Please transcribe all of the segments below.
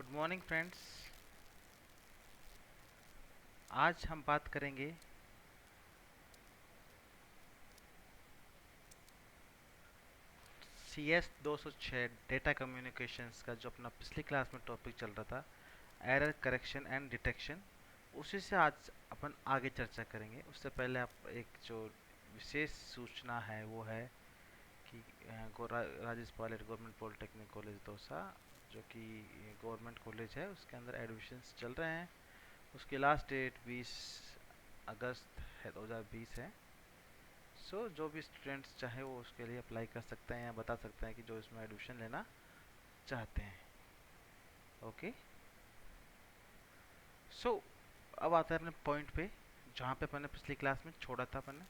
Good morning friends. आज हम बात करेंगे CS 206 डेटा कम्युनिकेशंस का, जो अपना पिछली क्लास में टॉपिक चल रहा था, एरर करेक्शन एंड डिटेक्शन। उसी से आज अपन आगे चर्चा करेंगे। उससे पहले आप एक जो विशेष सूचना है वो है कि Rajesh Pilot government polytechnic college Dausa, जो कि गवर्नमेंट कॉलेज है, उसके अंदर एडमिशन्स चल रहे हैं। उसकी लास्ट डेट 20 अगस्त है 2020 है। जो भी स्टूडेंट्स चाहे वो उसके लिए अप्लाई कर सकते हैं या बता सकते हैं कि जो इसमें एडमिशन लेना चाहते हैं। ओके। सो अब आता है अपने पॉइंट पे, जहाँ पे अपने पिछली क्लास में छोड़ा था। अपने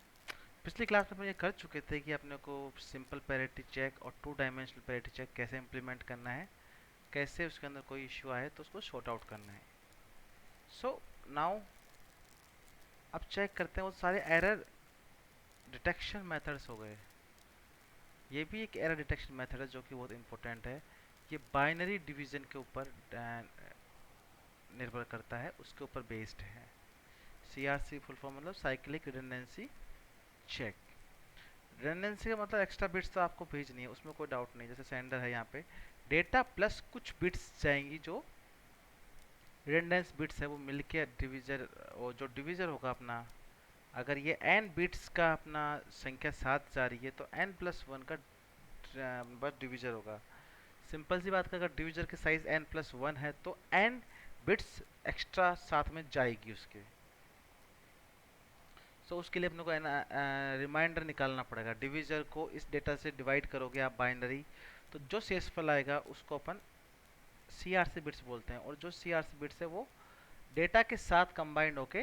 पिछली क्लास में अपन ये कर चुके थे कि अपने को सिंपल पैरिटी चेक और टू डायमेंशनल पैरिटी चेक कैसे इम्प्लीमेंट करना है, कैसे उसके अंदर कोई इश्यू आए तो उसको शॉर्ट आउट करना है। सो नाउ अब चेक करते हैं वो सारे एरर डिटेक्शन मेथड्स हो गए। ये भी एक एरर डिटेक्शन मेथड है जो कि बहुत इंपॉर्टेंट है। ये बाइनरी डिवीजन के ऊपर निर्भर करता है, उसके ऊपर बेस्ड है। CRC फुल फॉर्म मतलब साइक्लिक रिडंडेंसी चेक। रिडंडेंसी का मतलब एक्स्ट्रा बिट्स तो आपको भेजनी है, उसमें कोई डाउट नहीं। जैसे सेंडर है, यहाँ पे डेटा प्लस कुछ बिट्स जाएंगी, जो रिडंडेंस बिट्स है वो मिलके डिविजर, वो जो डिविजर होगा अपना, अगर ये n बिट्स का अपना संख्या 7 जा रही है तो n+1 का बस डिविजर होगा। सिंपल सी बात का, अगर डिविजर की साइज n+1 है तो n बिट्स एक्स्ट्रा साथ में जाएगी उसके। सो उसके लिए अपने को रिमाइंडर निकालना पड़ेगा। डिविजर को इस डेटा से डिवाइड करोगे आप बाइनरी, तो जो शेषफल आएगा उसको अपन CRC बिट्स बोलते हैं। और जो CRC बिट्स है वो डेटा के साथ कंबाइंड होके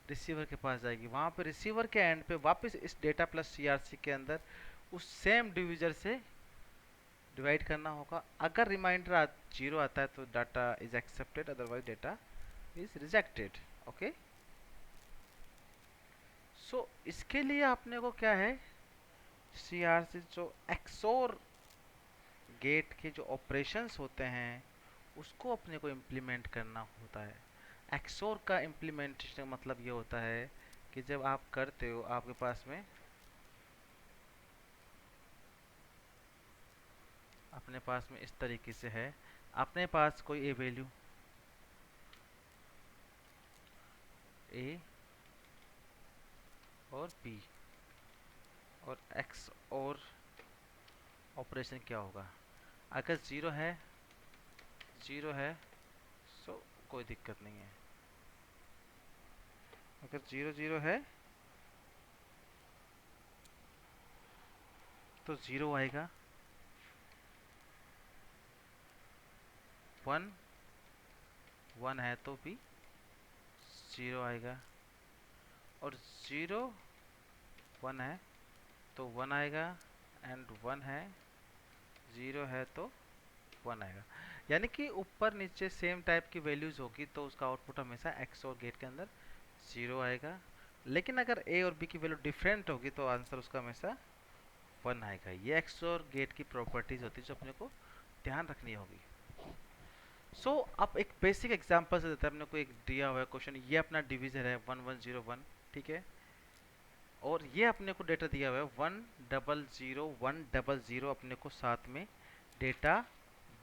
रिसीवर के पास जाएगी। वहाँ पे रिसीवर के एंड पे वापस इस डेटा प्लस CRC के अंदर उस सेम डिविजर से डिवाइड करना होगा। अगर रिमाइंडर 0 आता है तो data is accepted, otherwise data is rejected. Okay. So इसके लिए आपने को क्या है, CRC जो एक्सोर गेट के जो ऑपरेशंस होते हैं उसको अपने को इम्प्लीमेंट करना होता है। एक्सोर का इम्प्लीमेंटेशन का मतलब ये होता है कि जब आप करते हो, आपके पास में अपने पास में इस तरीके से है, अपने पास कोई ए वैल्यू ए और बी, और एक्स और ऑपरेशन क्या होगा। अगर ज़ीरो है सो कोई दिक्कत नहीं है। अगर ज़ीरो ज़ीरो है तो ज़ीरो आएगा, वन वन है तो भी ज़ीरो आएगा, और ज़ीरो वन है तो वन आएगा, एंड वन है ज़ीरो है तो वन आएगा। यानी कि ऊपर नीचे सेम टाइप की वैल्यूज़ होगी तो उसका आउटपुट हमेशा एक्स और गेट के अंदर ज़ीरो आएगा। लेकिन अगर ए और बी की वैल्यू डिफरेंट होगी तो आंसर उसका हमेशा वन आएगा। ये एक्स और गेट की प्रॉपर्टीज होती है जो अपने को ध्यान रखनी होगी। अब एक बेसिक एग्जांपल से देते हैं। अपने को एक दिया हुआ है क्वेश्चन, ये अपना डिवीजर है 1101, ठीक है। और ये अपने को डेटा दिया हुआ है 100 100 अपने को साथ में डेटा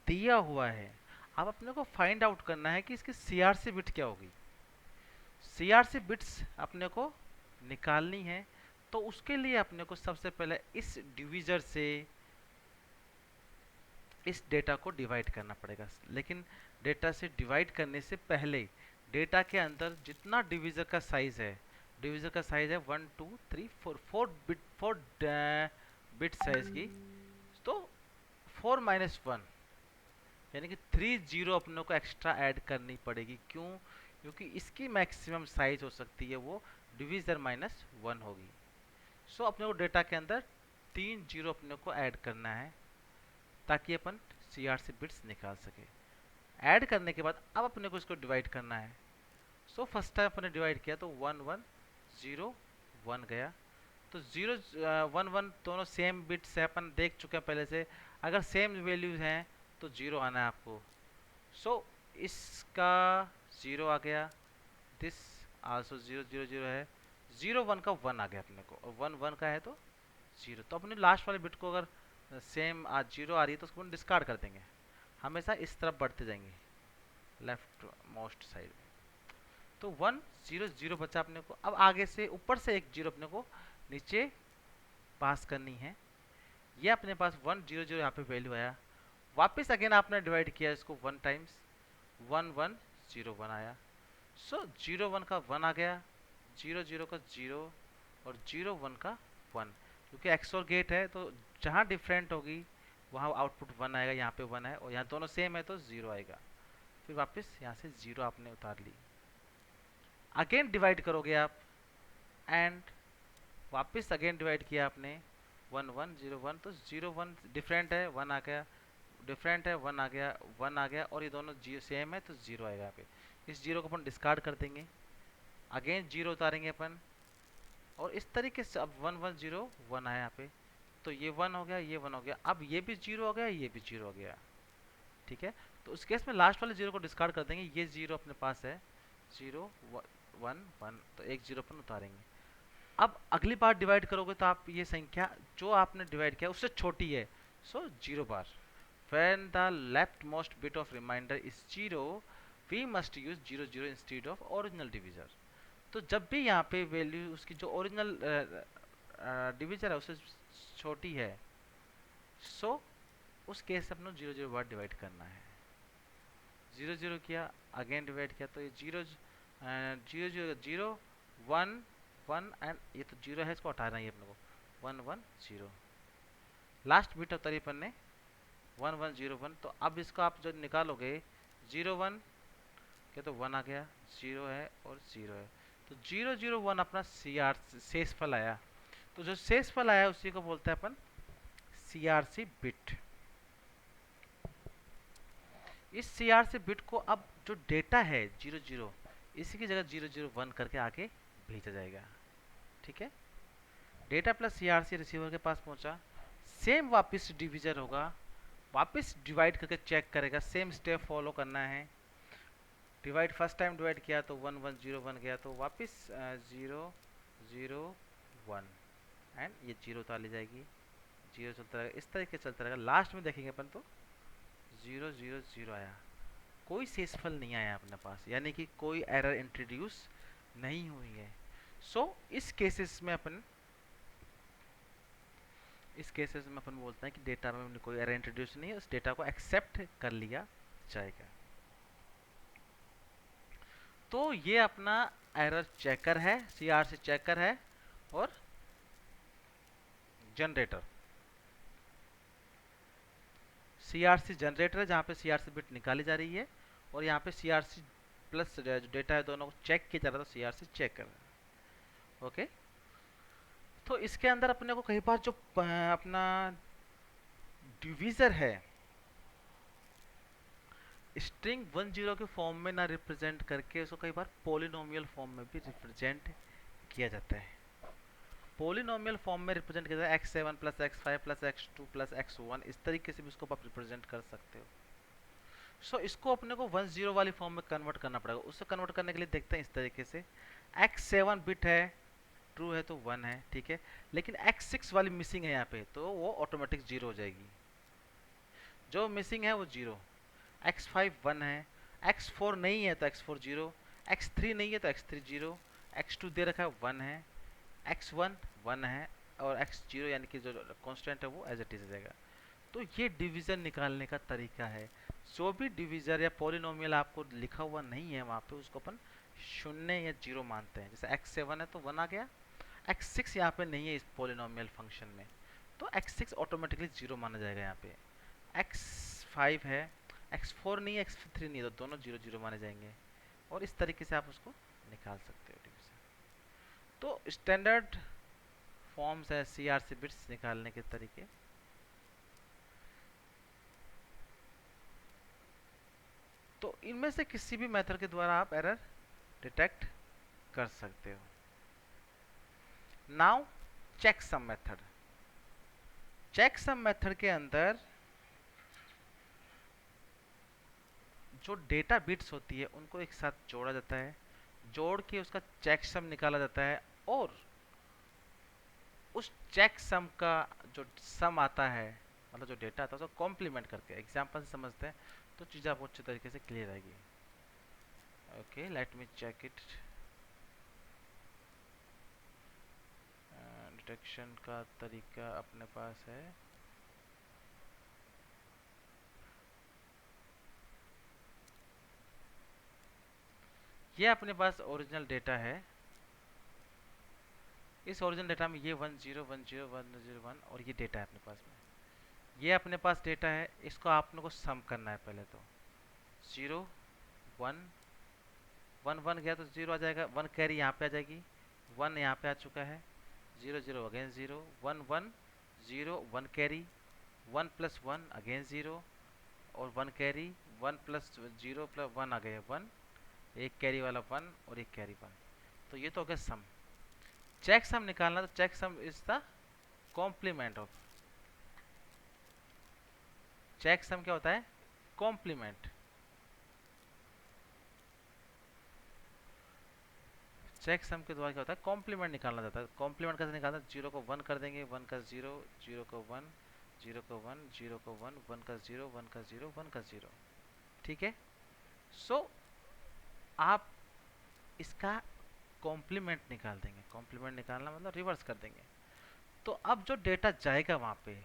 दिया हुआ है। अब अपने को फाइंड आउट करना है कि इसकी CRC बिट क्या होगी। CRC बिट्स अपने को निकालनी है, तो उसके लिए अपने को सबसे पहले इस डिवीजर से इस डेटा को डिवाइड करना पड़ेगा। लेकिन डेटा से डिवाइड करने से पहले डेटा के अंदर जितना डिवीजर का साइज है, डिवीजर का साइज है 1 2 3 4 4 बिट्स है इसकी, तो 4 - 1 यानी कि 30 अपने को एक्स्ट्रा ऐड करनी पड़ेगी। क्यों? क्योंकि इसकी मैक्सिमम साइज हो सकती है वो डिवीजर -1 होगी। अपने को डेटा के अंदर 3 0 अपने को ऐड करना है ताकि अपन CRC बिट्स निकाल सके। ऐड करने के बाद अब अपने को इसको डिवाइड करना है। फर्स्ट टाइम अपने डिवाइड किया तो 1 1 0 1 गया, तो 0 1 1 दोनों सेम बिट्स है, अपन देख चुके हैं पहले से। अगर सेम वैल्यूज हैं तो 0 आना है आपको। इसका 0 आ गया, दिस आल्सो 0 0 0 है, 0 1 का 1 आ गया अपने को, और 1 1 का है तो 0। तो अपने लास्ट वाले बिट को अगर सेम आज 0 आ रही है तो उसको डिस्कार्ड कर देंगे, हमेशा इस तरफ बढ़ते जाएंगे लेफ्ट मोस्ट साइड में। तो 1 0 0 बचा अपने को। अब आगे से ऊपर से एक 0 अपने को नीचे पास करनी है। ये अपने पास 1 0 0 यहाँ पे वैल्यू आया, वापस अगेन आपने डिवाइड किया इसको 1 टाइम्स, 1 1 0 1 आया। सो 0 1 का 1 आ गया, 0 0 का 0 और 0 1 का 1। क्योंकि एक्सओर गेट है तो जहाँ डिफरेंट होगी वहाँ आउटपुट 1 आएगा, यहाँ पे 1 है, और यहाँ दोनों सेम है तो 0 आएगा। फिर वापस यहाँ से 0 आपने उतार ली, अगेन डिवाइड करोगे आप, एंड वापस अगेन डिवाइड किया आपने 1 1 0 1, तो 0 1 डिफरेंट है 1 आ गया, डिफरेंट है 1 आ गया, 1 आ गया, और ये दोनों जीरो सेम है तो 0 आएगा यहाँ पे। इस 0 को अपन डिस्कार्ड कर देंगे, अगेन 0 उतारेंगे अपन, और इस तरीके से अब 1 1 0 1 आया यहाँ पे, तो ये 1 हो गया, ये 1 हो गया, अब ये भी 0 हो गया, ये भी 0 हो गया। ठीक है, तो उस केस में लास्ट वाले 0 को डिस्कार्ड कर देंगे, ये 0 अपने पास है, 0 1 1, तो एक 0 अपन उतारेंगे। अब अगली बार डिवाइड करोगे तो आप ये संख्या जो आपने डिवाइड किया उससे छोटी है, सो 0 बार। When the leftmost bit of remainder is 0, we must use 0 0 instead of original divisor। तो जब भी यहाँ पे वैल्यू उसकी जो ओरिजिनल डिविजर है उससे छोटी है, सो उस केस से अपने 0 0 बार डिवाइड करना है। 0 0 किया, अगेन डिवाइड किया, तो ये 0 0 0 0 1 1, एंड ये तो 0 है, इसको हटाना है अपने को, 1 1 0, लास्ट बिट उतारी अपन ने 1 1 0 1। तो अब इसको आप जो निकालोगे 0 1 के तो 1 आ गया, 0 है और 0 है, तो 0 0 1 अपना शेषफल आया। तो जो शेषफल आया उसी को बोलते हैं अपन CRC बिट। इस CRC बिट को अब जो डेटा है 0 0, इसी की जगह 0 0 1 करके आगे भेजा जाएगा। ठीक है, डेटा प्लस CRC रिसीवर के पास पहुंचा, सेम वापस डिविजन होगा, वापस डिवाइड करके चेक करेगा, सेम स्टेप फॉलो करना है। डिवाइड फर्स्ट टाइम डिवाइड किया तो 1 1 0 1 गया, तो वापस 0 0 1, एंड ये 0 उतार ली जाएगी, 0 चलता रहेगा, इस तरीके चलता रहेगा। लास्ट में देखेंगे अपन तो 0 0 0 आया, कोई शेषफल नहीं आया अपने पास, यानी कि कोई एरर इंट्रोड्यूस नहीं हुई है। सो इस केसेस में अपन बोलते हैं कि डेटा में कोई एरर इंट्रोड्यूस नहीं है, उस डेटा को एक्सेप्ट कर लिया जाएगा। तो ये अपना एरर चेकर है, CRC चेकर है, और जनरेटर CRC जनरेटर है, जहाँ पे CRC बिट निकाली जा रही है, और यहाँ पे CRC प्लस जो डेटा है दोनों को चेक किया जा रहा था, CRC चेकर। ओके, तो इसके अंदर अपने को कई बार जो अपना डिवीजर है स्ट्रिंग 10 के फॉर्म में ना रिप्रेजेंट करके उसको कई बार पोलिनोमियल फॉर्म में भी रिप्रेजेंट किया जाता है। पोलिनोमियल फॉर्म में रिप्रेजेंट किया जाता है x7 plus x5 plus x2 plus x1, इस तरीके से भी इसको आप रिप्रेजेंट कर सकते हो। सो इसको अपने को 10 वाली फॉर्म में कन्वर्ट करना पड़ेगा। उससे कन्वर्ट करने के लिए देखते हैं इस तरीके से, x7 बिट है, ट्रू है तो 1 है, ठीक है, लेकिन x6 वाली मिसिंग है यहाँ पे, तो वो ऑटोमेटिक 0 हो जाएगी, जो मिसिंग है वो 0। x5 1 है, x4 नहीं है तो x4 0, x3 नहीं है तो x3 0, x2 दे रखा है 1 है, x1 1 है, और x0 यानी कि जो कांस्टेंट है वो एज इट इज रहेगा। तो ये डिवीजन निकालने का तरीका है। जो भी डिवीजर या पॉलिनोमियल आपको लिखा हुआ नहीं है वहाँ पे उसको अपन 0 या 0 मानते हैं। जैसे x7 है तो 1 आ गया, x6 यहाँ पे नहीं है इस पॉलिनोमियल फंक्शन में, तो x6 ऑटोमेटिकली 0 माना जाएगा यहाँ पे। x5 है, x4 नहीं है, x3 नहीं है, तो दोनों 0 0 माने जाएंगे, और इस तरीके से आप उसको निकाल सकते हो डिवीजन। तो स्टैंडर्ड फॉर्म्स है CRC बिट्स निकालने के तरीके। तो इनमें से किसी भी मेथड के द्वारा आप एरर डिटेक्ट कर सकते हो। Now checksum method. Checksum method के अंदर जो डेटा बिट्स होती है उनको एक साथ जोड़ा जाता है, जोड़ के उसका चेक सम निकाला जाता है, और उस चेक सम का जो सम आता है, मतलब जो डेटा आता है उसको कॉम्प्लीमेंट करके एग्जांपल से समझते हैं तो चीज़ आपको अच्छे तरीके से क्लियर आएगी। Okay, let me check it. Detection का तरीका अपने पास है, ये अपने पास ओरिजिनल डेटा है। इस ओरिजिनल डेटा में ये 10101001 और ये डेटा है अपने पास में, ये अपने पास डेटा है। इसको आपने को सम करना है पहले तो। 0 1 1 1 गया तो 0 आ जाएगा, 1 कैरी यहाँ पे आ जाएगी, 1 यहाँ पे आ चुका है, 0 0 अगेन 0 1 1 0 1 कैरी, 1 प्लस 1 अगेन 0 और 1 कैरी, 1 प्लस 0 प्लस 1 आ गया 1, एक कैरी वाला 1 और एक कैरी 1। तो ये तो हो गया सम। चेक सम निकालना, तो check sum is the complement of, check sum क्या होता है, कॉम्प्लीमेंट। चेक सम के द्वारा क्या होता है, कॉम्प्लीमेंट निकालना जाता है। कॉम्प्लीमेंट कैसे निकालना है, 0 को 1 कर देंगे, 1 का 0, 0 को 1, 0 को 1, 0 को 1, 1 का 0, 1 का 0, 1 का 0। ठीक है, सो आप इसका कॉम्प्लीमेंट निकाल देंगे। कॉम्प्लीमेंट निकालना मतलब रिवर्स कर देंगे। तो अब जो डेटा जाएगा वहाँ पे,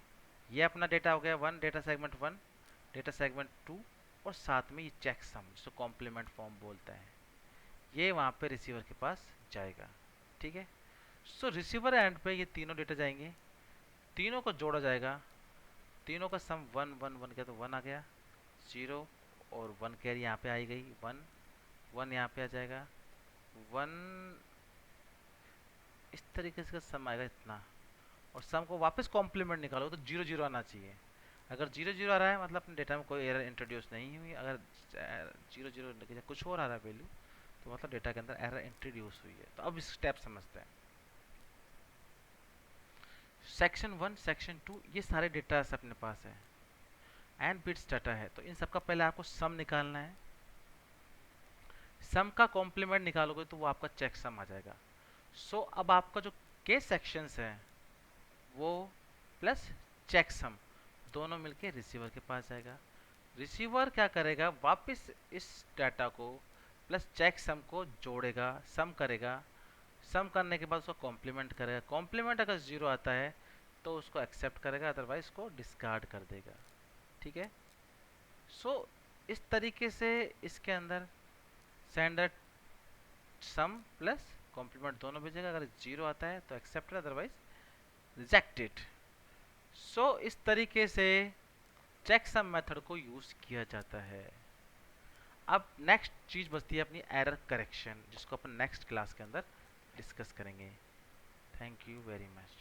ये अपना डेटा हो गया 1, डेटा सेगमेंट 1, डेटा सेगमेंट 2, और साथ में ये चेक सम जिसको कॉम्प्लीमेंट फॉर्म बोलते हैं, ये वहाँ पे रिसीवर के पास जाएगा। ठीक है, सो रिसीवर एंड पे ये तीनों डेटा जाएंगे, तीनों को जोड़ा जाएगा, तीनों का सम 1 1 1 गया तो 1 आ गया, 0 और 1 कैरी यहाँ पे आई गई 1, 1 यहाँ पे आ जाएगा 1, इस तरीके से सम आएगा इतना। और सम को वापस कॉम्प्लीमेंट निकालो तो 0 0 आना चाहिए। अगर 0 0 आ रहा है मतलब अपने डेटा में कोई एरर इंट्रोड्यूस नहीं हुई। अगर 0 0 कुछ और आ रहा है वैल्यू, तो मतलब डेटा के अंदर एरर इंट्रोड्यूस हुई है। तो अब स्टेप समझते हैं। सेक्शन 1 सेक्शन 2 ये सारे डेटा अपने पास है, एंड बिट्स डाटा है। तो इन सबका पहले आपको सम निकालना है। सम का कॉम्प्लीमेंट निकालोगे तो वो आपका चेक सम आ जाएगा। सो अब आपका जो के सेक्शंस है वो प्लस चेक सम दोनों मिलके रिसीवर के पास जाएगा। रिसीवर क्या करेगा, वापस इस डाटा को प्लस चेक सम को जोड़ेगा, सम करेगा, सम करने के बाद उसको कॉम्प्लीमेंट करेगा। कॉम्प्लीमेंट अगर 0 आता है तो उसको एक्सेप्ट करेगा, अदरवाइज को डिस्कार्ड कर देगा। ठीक है, सो इस तरीके से इसके अंदर सेंडर सम प्लस कॉम्प्लीमेंट दोनों भेजेगा। अगर 0 आता है तो एक्सेप्ट, अदरवाइज रिजेक्टेड। सो इस तरीके से चेक सम मेथड को यूज किया जाता है। अब नेक्स्ट चीज बचती है अपनी एरर करेक्शन, जिसको अपन नेक्स्ट क्लास के अंदर डिस्कस करेंगे। Thank you very much.